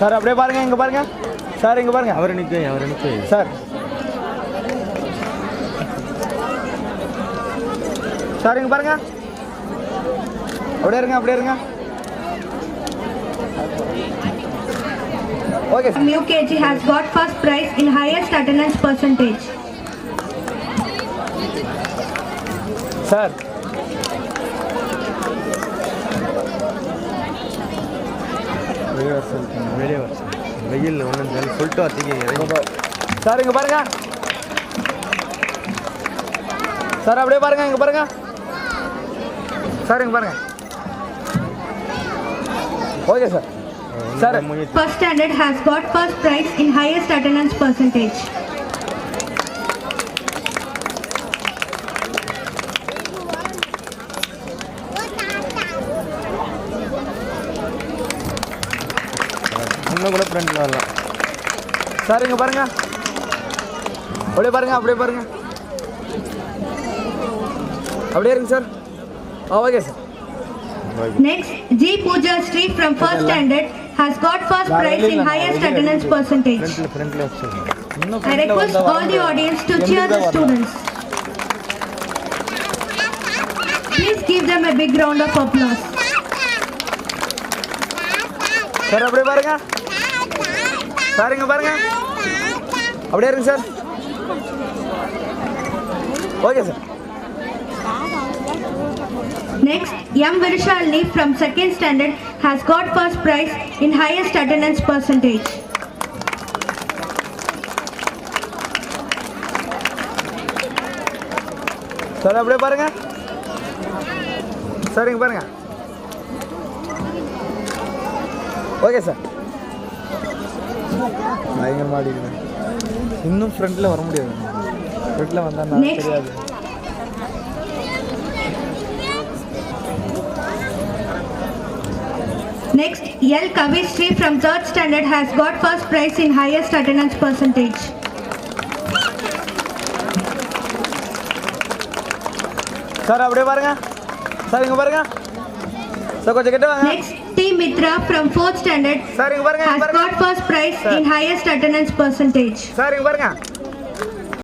Sir அப்படியே பாருங்க, இங்க பாருங்க சார், இங்க பாருங்க. அவர் நிற்க சார் சார் இங்க பாருங்க, அப்படியே இருங்க. Okay sir. UKG has got first prize in highest attendance percentage. Sir வெளியே வர வெயில் ஒன்று சொல்லிட்டு வரீங்க. சார் இங்க பாருங்க சார், அப்படியே பாருங்க, இங்க பாருங்க சார், இங்க பாருங்க. Okay sir. Sir First standard has got first prize in highest attendance percentage. இன்னும் கூட ஃப்ரெண்டில் வரலாம். சார் இங்க பாருங்க, அப்படியே பாருங்க. அப்படியே இருங்க sir. Okay sir. Next, G. Pooja Sri from first standard has got first prize in highest attendance percentage. ஃப்ரெண்டில் வச்சுருக்கேன். I request all the audience to cheer the students. Please give them a big round of applause. Sir அப்படியே பாருங்க sir, இங்க பாருங்க, அப்படியே இருங்க sir. Okay sir. Next, M. Virishalini from second standard has got first prize in highest attendance percentage. Sir அப்படியே பாருங்க sir, இங்க பாருங்க. Okay sir. பயங்கரமாக அடிக்கிறேன். இன்னும் ஃப்ரண்ட்டில் வர முடியாது. ஃப்ரண்ட்டில் வந்தால் நான் Next. தெரியாது. Next, L. Kavishri from third standard has got first prize in highest attendance percentage. Sir அப்படியே பாருங்க சார், இங்க பாருங்க சார், கொஞ்சம் கிட்ட வாங்க. Next, T. Mitra from fourth standard sir இங்க பாருங்க, has got first prize in highest attendance percentage. Sir இங்க பாருங்க.